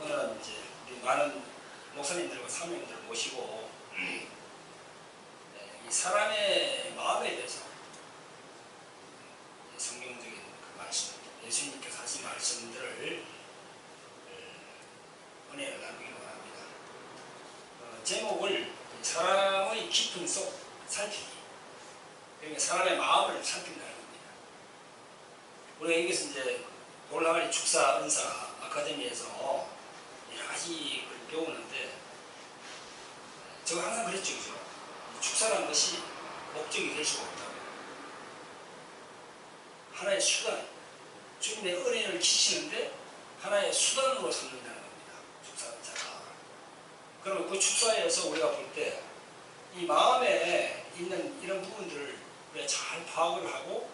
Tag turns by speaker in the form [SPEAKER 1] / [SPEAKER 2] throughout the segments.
[SPEAKER 1] 오늘은 이제 우리 많은 목사님들과 사모님들을 모시고 이 사람의 마음에 대해서 성경적인 그 말씀, 예수님께서 하신 말씀들을 은혜를 나누기로 합니다. 제목을 사람의 깊은 속 살피기, 그러니까 사람의 마음을 살핀다는 겁니다. 우리가 여기서 이제 돌라가리 축사 은사 아카데미에서 여러 가지 걸 배우는데, 제가 항상 그랬죠, 그죠? 축사라는 것이 목적이 될 수가 없다고. 하나의 수단, 주님의 은혜를 지시는데 하나의 수단으로 삼는다는 겁니다. 축사 은사가. 그러면 그 축사에서 우리가 볼 때 이 마음에 있는 이런 부분들을 우리가 잘 파악을 하고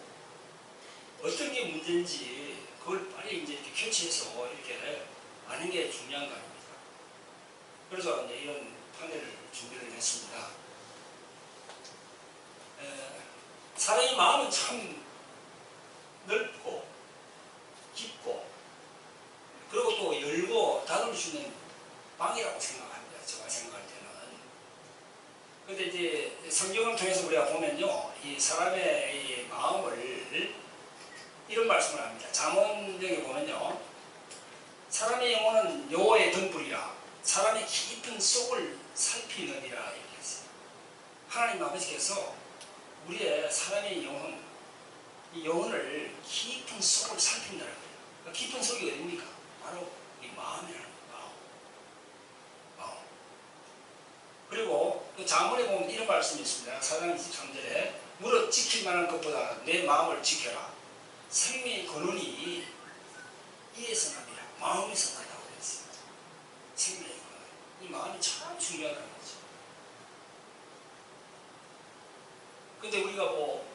[SPEAKER 1] 어떤 게 문제인지 그걸 빨리 이제 이렇게 캐치해서 이렇게 아는 게 중요한 거 아닙니까? 그래서 이제 이런 판넬을 준비를 했습니다. 사람의 마음은 참 넓고 깊고 그리고 또 열고 닫을 수 있는 방이라고 생각합니다. 제가 생각할 때는. 근데 이제 성경을 통해서 우리가 보면요, 이 사람의 이 마음을 이런 말씀을 합니다. 잠언경에 보면요, 사람의 영혼은 여호와의 등불이라 사람의 깊은 속을 살피느니라 이렇게 했어요. 하나님 아버지께서 우리의 사람의 영혼, 이 영혼을 깊은 속을 살핀다는 거예요. 그러니까 깊은 속이 어딥니까? 바로 이 마음이라는 거예요. 마음. 그리고 그 잠언에 보면 이런 말씀이 있습니다. 4장 23절에 무릇 지킬 만한 것보다 내 마음을 지켜라. 생명의 근원이 이에서 납니다. 마음에서 난다고 그랬어요. 생명의 근원. 이 마음이 참 중요하다는 거죠. 근데 우리가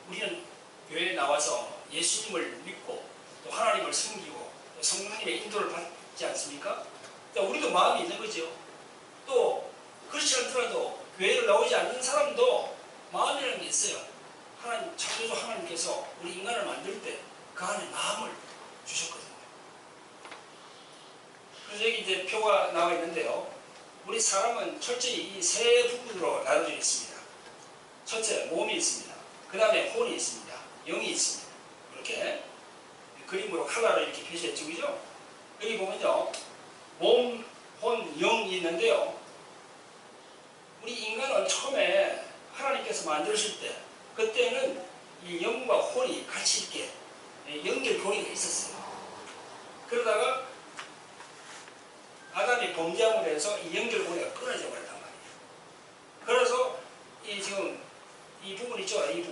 [SPEAKER 1] 우리는 교회에 나와서 예수님을 믿고 또 하나님을 섬기고 또 성령님의 인도를 받지 않습니까? 우리도 마음이 있는 거죠. 또 그렇지 않더라도 교회를 나오지 않는 사람도 마음이라는 게 있어요. 하나님, 창조주 하나님께서 우리 인간을 만들 때 그 안에 마음을 주셨거든요. 그래서 여기 이제 표가 나와 있는데요. 우리 사람은 철저히 이 세 부분으로 나눠져 있습니다. 첫째, 몸이 있습니다. 그 다음에 혼이 있습니다. 영이 있습니다. 이렇게 그림으로 컬러를 이렇게 표시했죠, 그죠? 여기 보면요, 몸, 혼, 영이 있는데요. 우리 인간은 처음에 하나님께서 만드실 때, 그때는 이 영과 혼이 같이 있게 연결고리가 있었어요. 그러다가 아담이 범죄함으로 해서 이 연결고리가 끊어져 버렸단 말이에요. 그래서 지금 이 부분 있죠? 이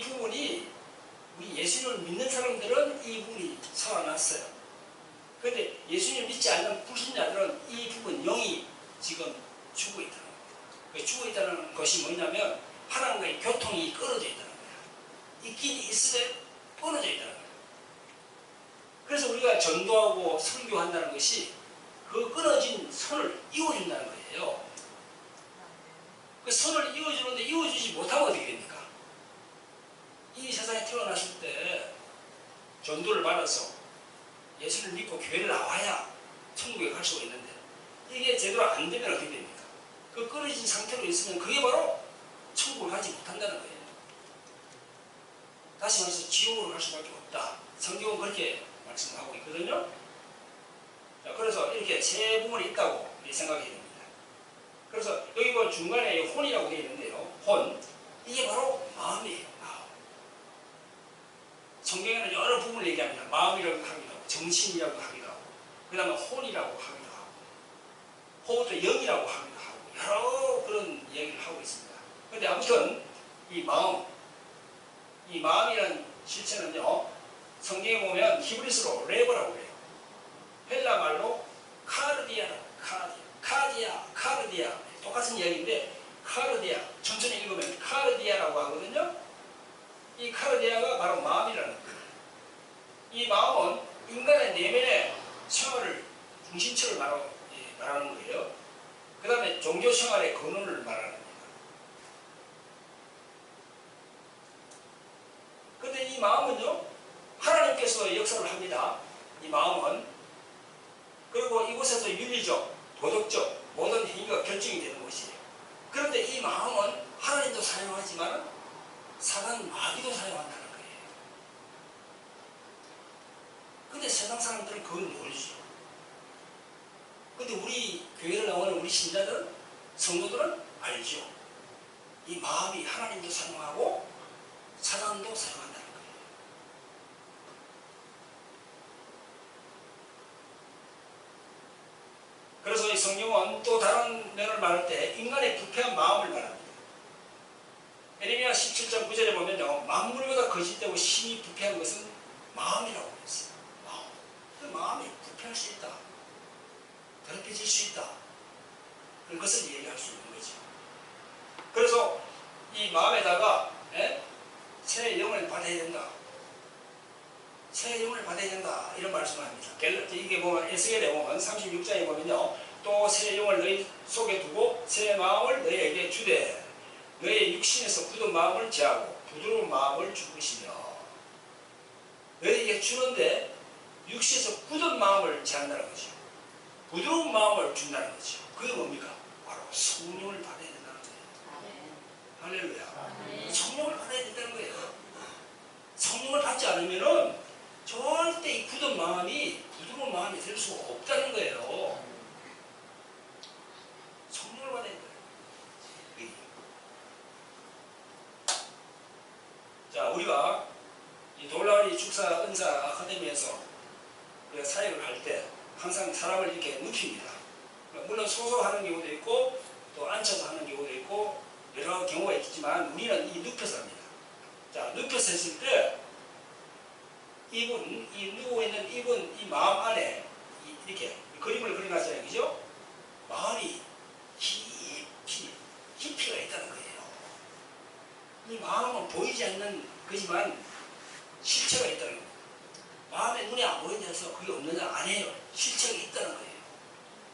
[SPEAKER 1] 부분이 우리 예수님을 믿는 사람들은 이 부분이 살아났어요. 그런데 예수님을 믿지 않는 불신자들은 이 부분, 영이 지금 죽어 있다는 거예요. 죽어 있다는 것이 뭐냐면 하나님과의 교통이 끊어져 있다는 거예요. 있긴 있으되 끊어져 있다는 거예요. 그래서 우리가 전도하고 설교한다는 것이 그 끊어진 선을 이어준다는 거예요. 그 선을 이어주는데 이어주지 못하면 어떻게 됩니까? 이 세상에 태어났을 때 전도를 받아서 예수를 믿고 교회를 나와야 천국에 갈 수가 있는데 이게 제대로 안 되면 어떻게 됩니까? 그 끊어진 상태로 있으면 그게 바로 천국을 가지 못한다는 거예요. 다시 말해서 지옥으로 갈 수밖에 없다. 성경은 그렇게 말씀하고 있거든요. 자, 그래서 이렇게 세 부분이 있다고 생각해야 됩니다. 그래서 여기 보면 중간에 혼이라고 되어 있는데요. 혼, 이게 바로 마음이에요. 마음. 성경에는 여러 부분을 얘기합니다. 마음이라고 하기도 하고, 정신이라고 하기도 하고, 그 다음에 혼이라고 하기도 하고, 혹은 또 영이라고 하기도 하고, 여러 그런 얘기를 하고 있습니다. 그런데 아무튼 이 마음이라는 실체는요, 성경에 보면 히브리스로 레버라고 해요. 헬라 말로 카르디아라고, 카르디아. 똑같은 이야기인데, 카르디아. 천천히 읽으면 카르디아라고 하거든요. 이 카르디아가 바로 마음이라는 거예요. 이 마음은 인간의 내면의 생활을, 중심처를 말하는 거예요. 그 다음에 종교 생활의 근원을 말하는 겁니다. 근데 이 마음은요, 하나님께서 역사를 합니다. 이 마음은. 그리고 이곳에서 윤리적, 도덕적 모든 행위가 결정이 되는 것이에요. 그런데 이 마음은 하나님도 사용하지만 사단 마귀도 사용한다는 거예요. 근데 세상 사람들은 그걸 모르죠. 근데 우리 교회를 나오는 우리 신자들은, 성도들은 알죠. 이 마음이 하나님도 사용하고 사단도 사용한다는 거예요. 그래서 이 성경은 또 다른 면을 말할 때 인간의 부패한 마음을 말합니다. 예레미야 17장 9절에 보면요, 만물보다 거짓되고 심히 부패한 것은 마음이라고 했어요. 마음. 그 마음이 부패할 수 있다. 더럽혀질 수 있다. 그것을 얘기할 수 있는 거죠. 그래서 이 마음에다가 새 영을 받아야 된다. 새 영을 받아야 된다. 이런 말씀을 합니다. 이게 보면 에스겔에 보면 36장에 보면요, 또 새 영을 너희 속에 두고 새 마음을 너희에게 주되 너희 육신에서 굳은 마음을 제하고 부드러운 마음을 줄 것이며, 너희에게 주는데 육신에서 굳은 마음을 제한다는 거죠. 부드러운 마음을 준다는 거죠. 그게 뭡니까? 바로 성령을 받아야 된다는 거예요. 할렐루야. 성령을 받아야 된다는 거예요. 성령을 받지 않으면은 절대 이 굳은 마음이 부드러운 마음이 될 수가 없다는 거예요. 성령을 받아야 된다. 자, 우리가 이 돌라리 축사 은사 아카데미에서 사역을 할 때 항상 사람을 이렇게 눕힙니다. 물론 서서 하는 경우도 있고 또 앉혀서 하는 경우도 있고 여러 경우가 있지만 우리는 이 눕혀서 합니다. 자, 눕혀서 했을 때 이 누워있는 이분, 이 마음 안에 이렇게 그림을 그려놨잖아요. 그죠? 마음이 깊이가 있다는 거예요. 이 마음은 보이지 않는 거지만 실체가 있다는 거예요. 마음에 눈에 안 보이는 데서 그게 없느냐? 아니에요. 실체가 있다는 거예요.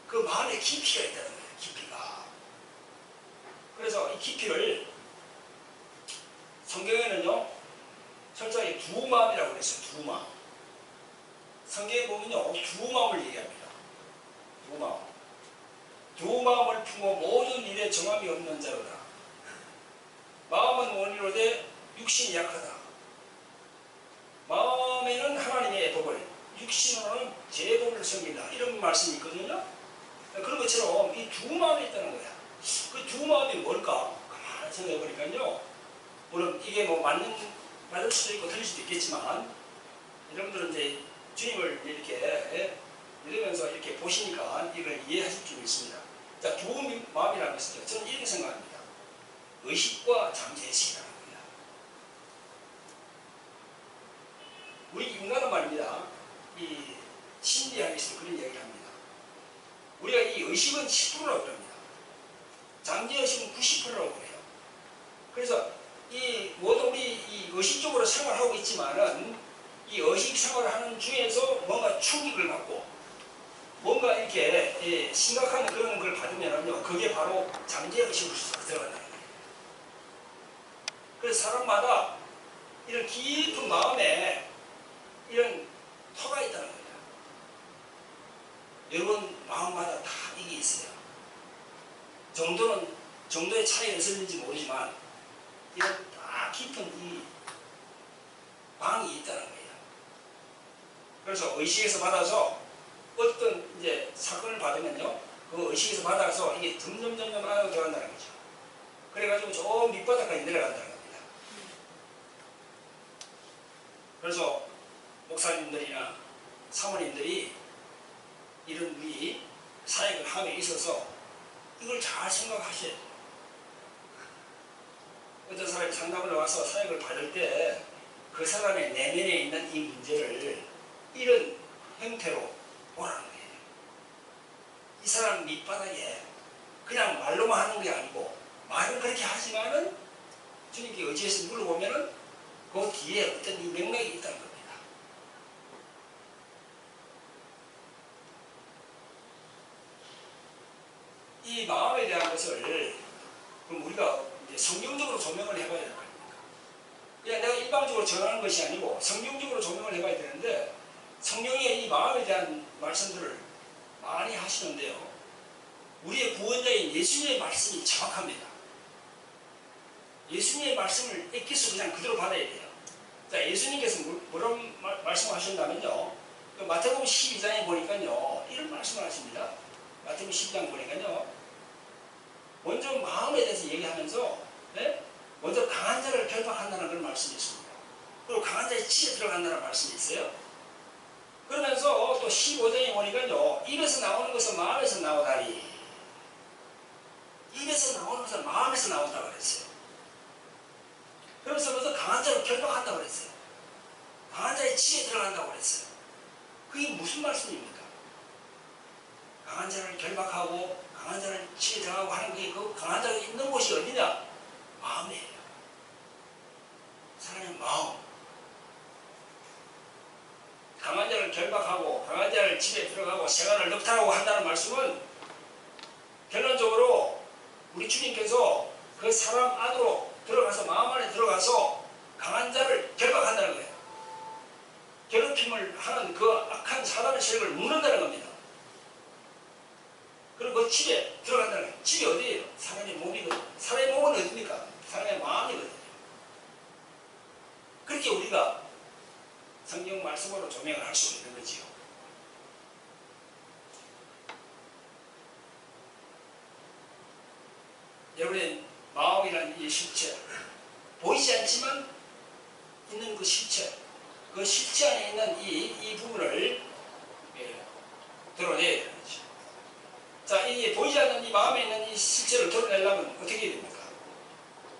[SPEAKER 1] 그 마음에 깊이가 있다는 거예요. 깊이가. 그래서 이 깊이를 성경에는요, 철저하게 두 마음이라고 그랬어요. 두 마음. 성경에 보면요, 두 마음을 얘기합니다. 두 마음. 두 마음을 품어 모든 일에 정함이 없는 자로다. 마음은 원이로되 육신이 약하다. 마음에는 하나님의 법을, 육신으로는 제 법을 섬긴다. 이런 말씀이 있거든요. 그런 것처럼 이 두 마음이 있다는 거야. 그 두 마음이 뭘까? 가만히 생각해보니까요, 물론 이게 뭐 맞을 수도 있고 틀릴 수도 있겠지만, 여러분들은 이제 주님을 이렇게 이러면서 이렇게 보시니까 이걸 이해하실 수 있습니다. 자, 두 마음이라는 것은요, 저는 이렇게 생각합니다. 의식과 잠재의식이라는 겁니다. 우리 인간은 말입니다, 이 심리학에서 그런 이야기를 합니다. 우리가 이 의식은 10%라고 합니다. 잠재의식은 90%라고 해요. 그래서 이 모두 우리 이 의식적으로 생활하고 있지만은 이 의식 생활을 하는 중에서 뭔가 충격을 받고 뭔가 이렇게 심각한 그런 걸 받으면은요, 그게 바로 잠재의식으로 들어간다는 거예요. 그래서 사람마다 이런 깊은 마음에 이런 터가 있다는 겁니다. 여러분 마음마다 다 이게 있어요. 정도의 차이가 있었는지 모르지만 이런 딱 깊은 이 방이 있다는 거예요. 그래서 의식에서 받아서 어떤 이제 사건을 받으면요, 그 의식에서 받아서 이게 점점 안으로 들어간다는 거죠. 그래가지고 저 밑바닥까지 내려간다는 겁니다. 그래서 목사님들이나 사모님들이 이런 우리 사역을 함에 있어서 이걸 잘 생각하셔야 돼요. 어떤 사람이 상담을 와서 사역을 받을 때 그 사람의 내면에 있는 이 문제를 이런 형태로 보라는 거예요. 이 사람 밑바닥에 그냥 말로만 하는 게 아니고, 말은 그렇게 하지만은 주님께 의지해서 물어보면은 그 뒤에 어떤 이 맥락이 있다는 겁니다. 이 마음에 대한 것을 그럼 우리가 이제 성경적으로 조명을 해봐야 될 거 아닙니까? 그냥 내가 일방적으로 전하는 것이 아니고 성경적으로 조명을 해봐야 되는데, 성경의 이 마음에 대한 말씀들을 많이 하시는데요. 우리의 구원자인 예수님의 말씀이 정확합니다. 예수님의 말씀을 엑기스 그냥 그대로 받아야 돼요. 자, 예수님께서 뭐라는 말씀을 하셨냐면요. 마태복음 12장에 보니까요. 이런 말씀을 하십니다. 마태복음 12장 보니까요. 먼저 마음에 대해서 얘기하면서 네? 먼저 강한 자를 결박한다는 그런 말씀이 있습니다. 그리고 강한 자의 치에 들어간다는 말씀이 있어요. 그러면서 또 15장에 보니까요. 입에서 나오는 것은 마음에서 나오다니. 입에서 나오는 것은 마음에서 나온다고 그랬어요. 그러면서 먼저 강한 자를 결박한다고 그랬어요. 강한 자의 치에 들어간다고 그랬어요. 그게 무슨 말씀입니까? 강한 자를 결박하고 강한 자를 치에 들어가고 하는 게 그 강한 자가 있는 곳이 어디냐? 마음이에요. 사람의 마음. 강한 자를 결박하고 강한 자를 집에 들어가고 생활을 넉탈하고 한다는 말씀은 결론적으로 우리 주님께서 그 사람 안으로 들어가서 마음 안에 들어가서 강한 자를 결박한다는 거예요. 괴롭힘을 하는 그 악한 사단의 세력을 묶는다는 겁니다. 그리고 그 집에 들어간다는 거예요. 집이 어디예요? 사람의 몸이거든요. 사람의 몸은 어디입니까? 사람의 마음이거든요. 그렇게 우리가 성경 말씀으로 조명을 할 수 있는 거지요. 여러분의 마음이라는 이 실체, 보이지 않지만 있는 그 실체, 그 실체 안에 있는 이 부분을 드러내야 되는 거죠. 자, 이 보이지 않는 이 마음에 있는 이 실체를 드러내려면 어떻게 해야 됩니까?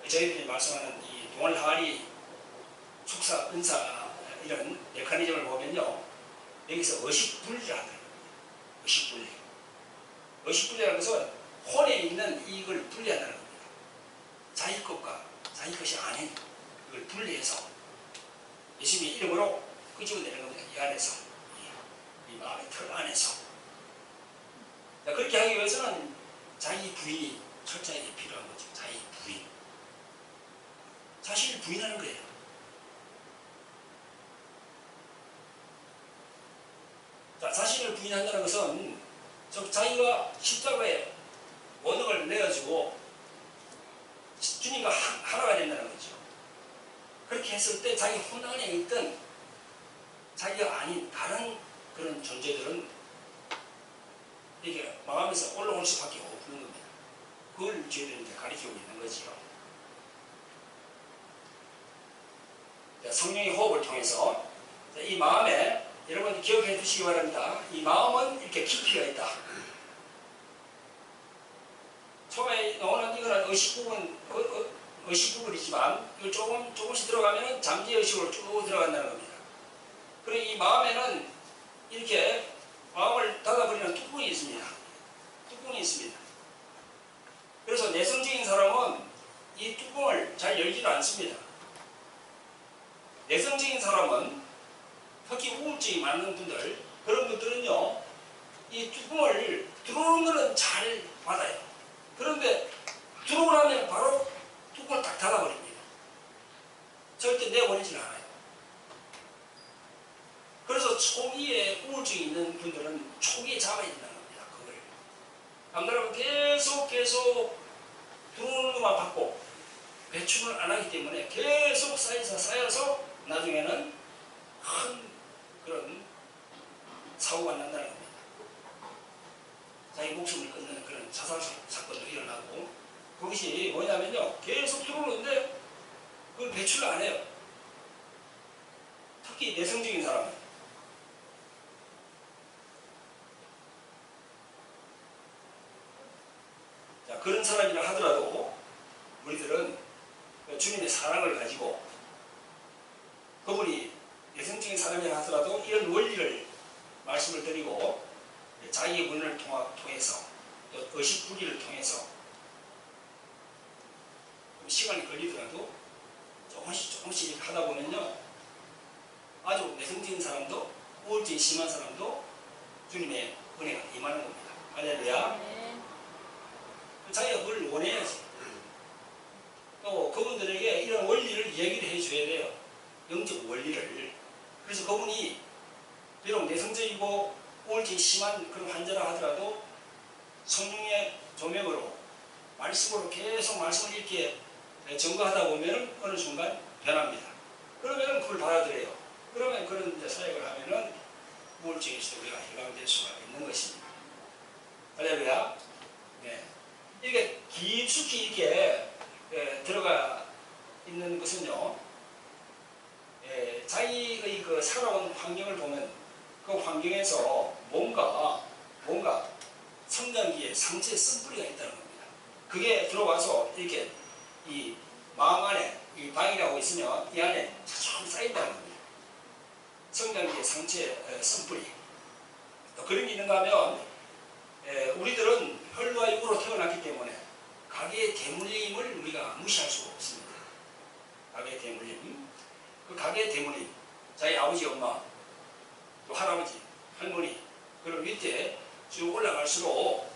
[SPEAKER 1] 저희들이 말씀하는 이 동월 항아리 축사, 은사 이런 메커니즘을 보면요. 여기서 의식분리를 한다. 의식분리. 의식분리라는 것은 혼에 있는 이걸 분리한다는 겁니다. 자기 것과 자기 것이 아닌 이걸 분리해서 예수님의 이름으로 끄집어내는 겁니다. 이 안에서. 이 마음의 틀 안에서. 자, 그렇게 하기 위해서는 자기 부인이 철저하게 필요한 거죠. 자기 부인. 자신을 부인하는 거예요. 자, 자신을 부인한다는 것은 자기가 십자가에 원형을 내어주고 주님과 하나가 된다는 거죠. 그렇게 했을 때 자기 혼 안에 있던 자기가 아닌 다른 그런 존재들은 이게 마음에서 올라올 수밖에 없는 겁니다. 그걸 저희들이 이제 가르치고 있는 거지요. 성령의 호흡을 통해서 이 마음에 여러분 기억해 두시기 바랍니다. 이 마음은 이렇게 깊이가 있다. 처음에 나오는 이거는 의식 부분이지만 이걸 조금씩 들어가면 잠재 의식으로 쭉 들어간다는 겁니다. 그리고 이 마음에는 이렇게 마음을 닫아버리는 뚜껑이 있습니다. 뚜껑이 있습니다. 그래서 내성적인 사람은 이 뚜껑을 잘 열지를 않습니다. 내성적인 사람은 특히 우울증이 많은 분들, 그런 분들은요, 이 뚜껑을 들어오는 거는 잘 받아요. 그런데 들어오고 나면 바로 뚜껑을 딱 닫아버립니다. 절대 내버리질 않아요. 그래서 초기에 우울증이 있는 분들은 초기에 잡아야 된다는 겁니다. 그걸. 남들하고 계속 들어오는 것만 받고 배출을 안 하기 때문에 계속 쌓여서 나중에는 큰 그런 사고가 난다는 겁니다. 자기 목숨을 끊는 그런 자살 사건도 일어나고, 그것이 뭐냐면요, 계속 들어오는데 그걸 배출을 안 해요. 특히 내성적인 사람은. 자, 그런 사람이라 하더라도 우리들은 주님의 사랑을 가지고, 그분이 내성적인 사람이라 하더라도 이런 원리를 말씀을 드리고, 자기의 문을 통해서 또 의식분리를 통해서 시간이 걸리더라도 조금씩 이렇게 하다 보면요, 아주 내성적인 사람도 우울증이 심한 사람도 주님의 은혜가 임하는 겁니다. 할렐루야. 자기가 그걸 원해야지. 또 그분들에게 이런 원리를 얘기를 해줘야 돼요. 영적 원리를. 그래서 그분이 비록 내성적이고 우울증이 심한 그런 환자라 하더라도 성령의 조명으로 말씀으로 계속 말씀을 이렇게 증거하다 보면 어느 순간 변합니다. 그러면 그걸 받아들여요. 그러면 그런 이제 사역을 하면은 우울증에서 우리가 해방될 수가 있는 것입니다. 할렐루야. 네. 이게 깊숙이 이렇게 들어가 있는 것은요, 자기의 그 살아온 환경을 보면 그 환경에서 뭔가 성장기에 상처의 쓴뿌리가 있다는 겁니다. 그게 들어와서 이렇게 이 마음 안에 이 방이라고 있으면 이 안에 참 쌓인다는 겁니다. 성장기의 상처의 쓴뿌리. 또 그런 게 있는가 하면 우리들은 혈과 육으로 태어났기 때문에 가계의 대물림을 우리가 무시할 수가 없습니다. 가계의 대물림. 그 가계의 대물림. 자기 아버지, 엄마, 또 할아버지, 할머니, 그런 밑에 쭉 올라갈수록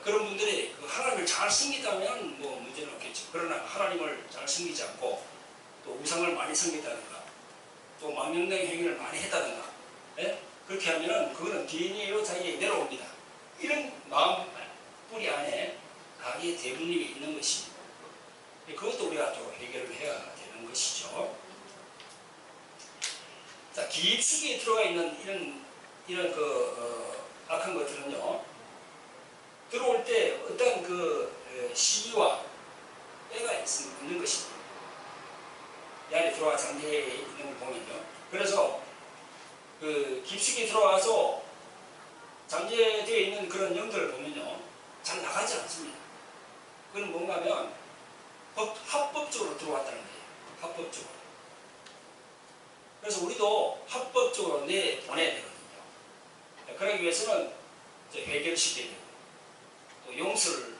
[SPEAKER 1] 그런 분들이 그 하나님을 잘 섬기다면 뭐 문제는 없겠죠. 그러나 하나님을 잘 섬기지 않고 또 우상을 많이 섬겼다든가 또 망령된 행위를 많이 했다든가 그렇게 하면은 그거는 DNA로 자기에게 내려옵니다. 이런 마음 뿌리 안에 가계의 대분림이 있는 것입니다. 그것도 우리가 또 해결을 해야 되는 것이죠. 자, 깊숙이 들어가 있는 이런 악한 것들은요, 들어올 때 어떤 그 시기와 때가 있는 것입니다. 이 안에 들어와 잠재해 있는 걸 보면요. 그래서 그 깊숙이 들어와서 잠재되어 있는 그런 영들을 보면요, 잘 나가지 않습니다. 그건 뭔가 하면 합법적으로 들어왔다는 거예요. 합법적으로. 그래서 우리도 합법적으로 내보내야 되거든요. 그러기 위해서는 이제 해결시켜야 되고, 또 용서를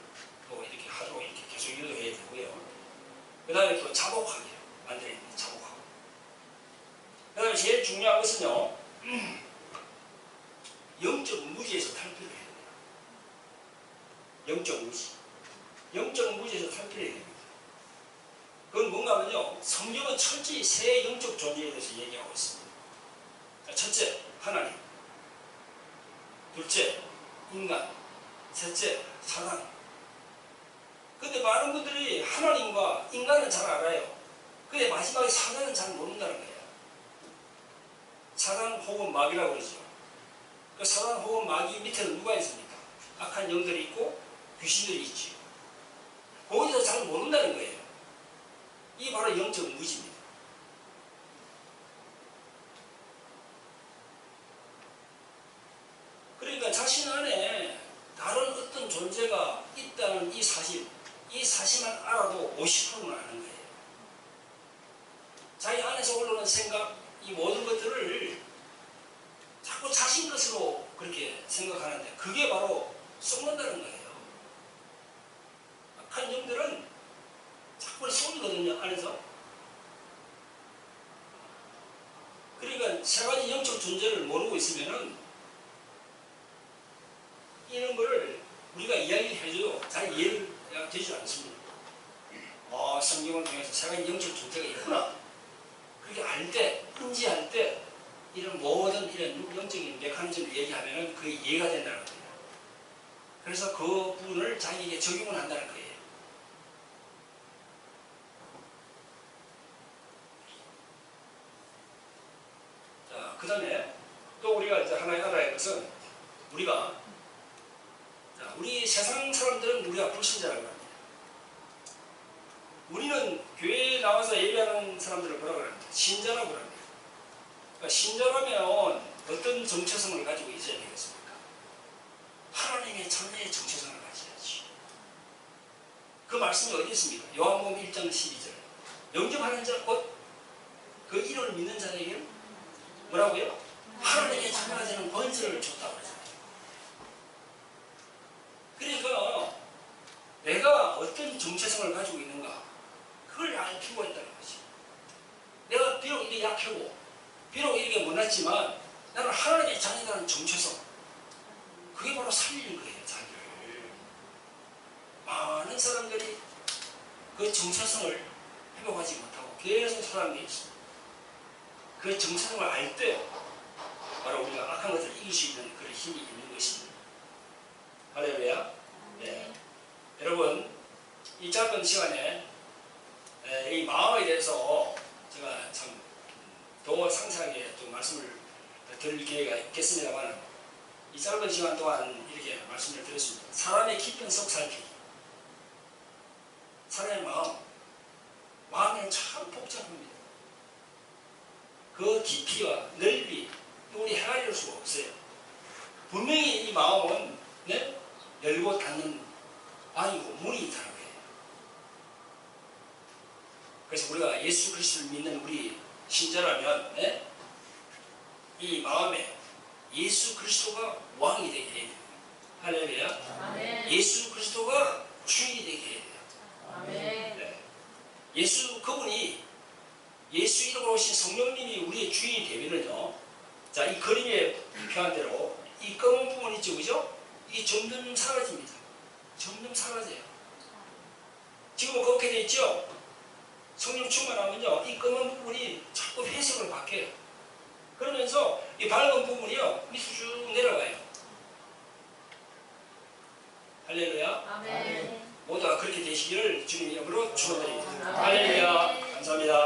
[SPEAKER 1] 또 이렇게 하도록 이렇게 계속 유도해야 되고요. 그 다음에 또 자복하게 만들어야 됩니다. 자복하고. 그 다음에 제일 중요한 것은요, 영적 무지에서 탈피를 해야 됩니다. 영적 무지. 영적 무지에서 탈피를 해야 됩니다. 그건 뭔가 하면요, 성경은 철저히 세 영적 존재에 대해서 얘기하고 있습니다. 첫째, 하나님. 둘째, 인간. 셋째, 사단. 근데 많은 분들이 하나님과 인간은 잘 알아요. 근데 마지막에 사단은 잘 모른다는 거예요. 사단 혹은 마귀라고 그러죠. 그 사단 혹은 마귀 밑에는 누가 있습니까? 악한 영들이 있고 귀신들이 있지요. 거기서 잘 모른다는 거예요. 이게 바로 영적 무지입니다. 그러니까 자신 안에 다른 어떤 존재가 있다는 이 사실만 알아도 50%는 아는 거예요. 자기 안에서 올라오는 생각, 이 모든 것들을 자꾸 자신 것으로 그렇게 생각하는데 그게 바로 썩는다는 거예요. 악한 영들은 자꾸 쏘거든요, 안에서. 그러니까 세 가지 영적 존재를 모르고 있으면은 이런 거를 우리가 이야기를 해줘도 잘 이해가 되지 않습니다. 성경을 통해서 세 가지 영적 존재가 있구나. 그렇게 알 때, 인지할 때, 이런 모든 이런 영적인 메커니즘을 얘기하면은 그게 이해가 된다는 거예요. 그래서 그 부분을 자기에게 적용을 한다는 거예요. 자, 그 다음에 또 우리가 이제 하나 알아야 할 것은 우리 세상 사람들은 우리가 불신자라고 합니다. 우리는 교회에 나와서 예배하는 사람들을 뭐라고 합니다? 신자라고 합니다. 그러니까 신자라면 어떤 정체성을 가지고 있어야 되겠습니까? 하나님의 자녀의 정체성을 가져야지. 그 말씀이 어디 있습니까? 요한복음 1장 12절. 영접하는 자, 곧 그 이름을 믿는 자에게는 뭐라고요? 하나님의 자녀가 되는 권세를 줬다고 하잖아요. 그러니까 내가 어떤 정체성을 가지고 있는가, 그걸 알 필요가 있다는 거지. 내가 비록 이렇게 약하고 비록 이렇게 못났지만 나는 하나님의 자녀라는 정체성, 그게 바로 살리는 거예요. 자기를. 많은 사람들이 그 정체성을 회복하지 못하고 계속 살아가는 게 있습니다. 그 정체성을 알 때 바로 우리가 악한 것을 이길 수 있는 그런 힘이 있는 것입니다. 할렐루야. 네. 여러분, 이 짧은 시간에 이 마음에 대해서 제가 참 더 상세하게 또 말씀을 드릴 기회가 있겠습니다만, 이 짧은 시간 동안 이렇게 말씀을 드렸습니다. 사람의 깊은 속살피기, 사람의 마음이 참 복잡합니다. 그 깊이와 넓이 우리 헤아릴 수가 없어요. 분명히 이 마음은 열고 닫는 문이 있다는 거예요. 그래서 우리가 예수 그리스도를 믿는 우리 신자라면 이 마음에 예수 그리스도가 왕이 되게 해야 돼요. 할렐루야. 예수 그리스도가 주인이 되게 해야 돼요. 네. 그분이 예수 이름으로 오신 성령님이 우리의 주인이 되면은요, 자, 이 그림에 표한 대로 이 검은 부분 있죠, 그죠? 이게 점점 사라집니다. 점점 사라져요. 지금은 그렇게 돼 있죠? 성령 충만하면요, 이 검은 부분이 자꾸 회색으로 바뀌어요. 그러면서 이 밝은 부분이요, 밑으로 쭉 내려가요. 할렐루야.
[SPEAKER 2] 아멘.
[SPEAKER 1] 모두가 그렇게 되시기를 주님 이름으로 축원드립니다. 할렐루야. 감사합니다.